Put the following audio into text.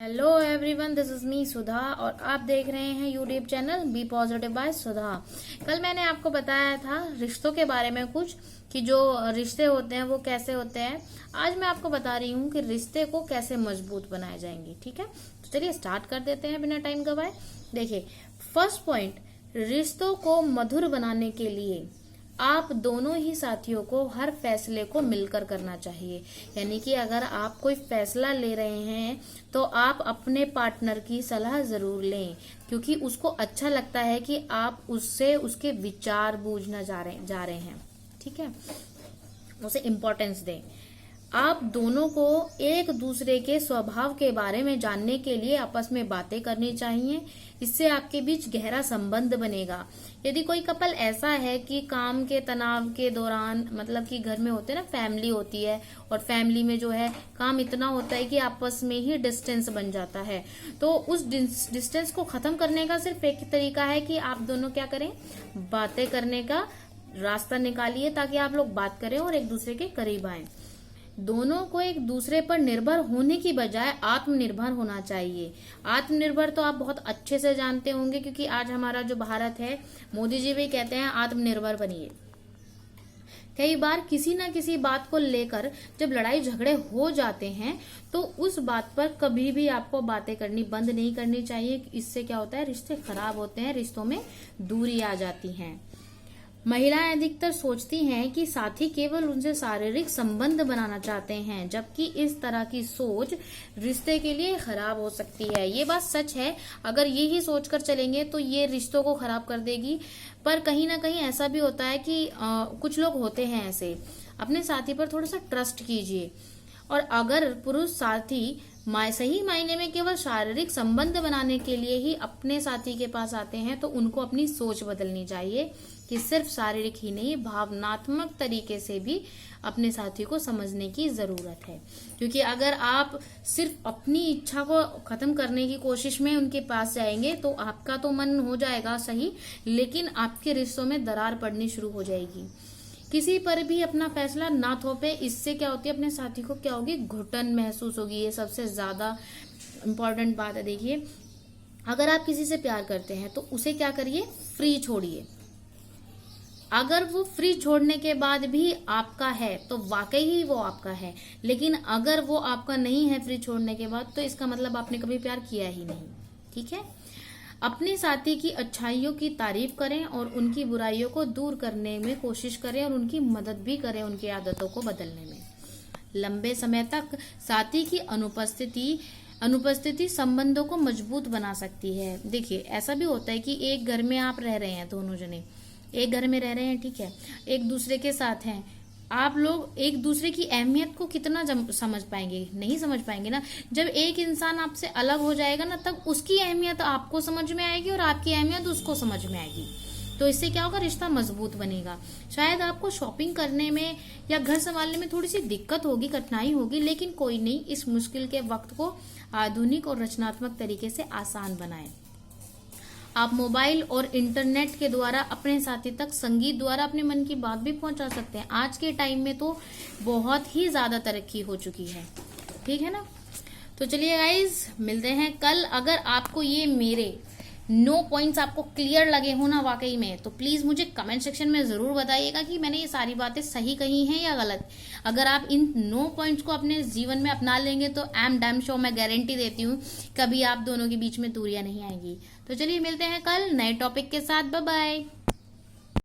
Hello everyone, this is me Sudha और आप देख रहे हैं YouTube channel be positive by Sudha. कल मैंने आपको बताया था रिश्तों के बारे में कुछ कि जो रिश्ते होते हैं वो कैसे होते हैं। आज मैं आपको बता रही हूँ कि रिश्ते को कैसे मजबूत बनाए जाएंगे। ठीक है, तो चलिए स्टार्ट कर देते हैं बिना टाइम गवाए। देखिए, फर्स्ट पॉइंट, रिश्तों को मधुर बनाने के लिए आप दोनों ही साथियों को हर फैसले को मिलकर करना चाहिए। यानी कि अगर आप कोई फैसला ले रहे हैं तो आप अपने पार्टनर की सलाह जरूर लें, क्योंकि उसको अच्छा लगता है कि आप उससे उसके विचार बूझना जा रहे हैं। ठीक है, उसे इम्पोर्टेंस दें। आप दोनों को एक दूसरे के स्वभाव के बारे में जानने के लिए आपस में बातें करनी चाहिए। इससे आपके बीच गहरा संबंध बनेगा। यदि कोई कपल ऐसा है कि काम के तनाव के दौरान, मतलब कि घर में होते हैं ना, फैमिली होती है और फैमिली में जो है काम इतना होता है कि आपस में ही डिस्टेंस बन जाता है, तो उस डिस्टेंस को खत्म करने का सिर्फ एक ही तरीका है कि आप दोनों क्या करें, बातें करने का रास्ता निकालिए ताकि आप लोग बात करें और एक दूसरे के करीब आए। दोनों को एक दूसरे पर निर्भर होने की बजाय आत्मनिर्भर होना चाहिए। आत्मनिर्भर तो आप बहुत अच्छे से जानते होंगे, क्योंकि आज हमारा जो भारत है, मोदी जी भी कहते हैं आत्मनिर्भर बनिए। कई बार किसी ना किसी बात को लेकर जब लड़ाई झगड़े हो जाते हैं तो उस बात पर कभी भी आपको बातें करनी बंद नहीं करनी चाहिए। इससे क्या होता है, रिश्ते खराब होते हैं, रिश्तों में दूरी आ जाती है। महिलाएं अधिकतर सोचती हैं कि साथी केवल उनसे शारीरिक संबंध बनाना चाहते हैं, जबकि इस तरह की सोच रिश्ते के लिए खराब हो सकती है। ये बात सच है, अगर यही सोचकर चलेंगे तो ये रिश्तों को खराब कर देगी। पर कहीं ना कहीं ऐसा भी होता है कि कुछ लोग होते हैं ऐसे। अपने साथी पर थोड़ा सा ट्रस्ट कीजिए, और अगर पुरुष साथी सही मायने में केवल शारीरिक संबंध बनाने के लिए ही अपने साथी के पास आते हैं तो उनको अपनी सोच बदलनी चाहिए कि सिर्फ शारीरिक ही नहीं, भावनात्मक तरीके से भी अपने साथी को समझने की जरूरत है। क्योंकि अगर आप सिर्फ अपनी इच्छा को खत्म करने की कोशिश में उनके पास जाएंगे तो आपका तो मन हो जाएगा सही, लेकिन आपके रिश्तों में दरार पड़नी शुरू हो जाएगी। किसी पर भी अपना फैसला ना थोपे। इससे क्या होती है, अपने साथी को क्या होगी, घुटन महसूस होगी। ये सबसे ज्यादा इम्पोर्टेंट बात है। देखिए, अगर आप किसी से प्यार करते हैं तो उसे क्या करिए, फ्री छोड़िए। अगर वो फ्री छोड़ने के बाद भी आपका है तो वाकई ही वो आपका है, लेकिन अगर वो आपका नहीं है फ्री छोड़ने के बाद, तो इसका मतलब आपने कभी प्यार किया ही नहीं। ठीक है, अपने साथी की अच्छाइयों की तारीफ करें और उनकी बुराइयों को दूर करने में कोशिश करें और उनकी मदद भी करें उनकी आदतों को बदलने में। लंबे समय तक साथी की अनुपस्थिति संबंधों को मजबूत बना सकती है। देखिए, ऐसा भी होता है कि एक घर में आप रह रहे हैं, दोनों जने एक घर में रह रहे हैं, ठीक है, एक दूसरे के साथ हैं। आप लोग एक दूसरे की अहमियत को कितना समझ पाएंगे, नहीं समझ पाएंगे ना। जब एक इंसान आपसे अलग हो जाएगा ना, तब उसकी अहमियत आपको समझ में आएगी और आपकी अहमियत उसको समझ में आएगी। तो इससे क्या होगा, रिश्ता मजबूत बनेगा। शायद आपको शॉपिंग करने में या घर संभालने में थोड़ी सी दिक्कत होगी, कठिनाई होगी, लेकिन कोई नहीं, इस मुश्किल के वक्त को आधुनिक और रचनात्मक तरीके से आसान बनाएं। आप मोबाइल और इंटरनेट के द्वारा अपने साथी तक संगीत द्वारा अपने मन की बात भी पहुंचा सकते हैं। आज के टाइम में तो बहुत ही ज्यादा तरक्की हो चुकी है। ठीक है ना, तो चलिए गाइज, मिलते हैं कल। अगर आपको ये मेरे 9 पॉइंट्स आपको क्लियर लगे हो ना वाकई में, तो प्लीज मुझे कमेंट सेक्शन में जरूर बताइएगा कि मैंने ये सारी बातें सही कही हैं या गलत। अगर आप इन 9 पॉइंट्स को अपने जीवन में अपना लेंगे तो एम डैम श्योर, मैं गारंटी देती हूँ, कभी आप दोनों के बीच में दूरियां नहीं आएगी। तो चलिए मिलते हैं कल नए टॉपिक के साथ। Bye bye.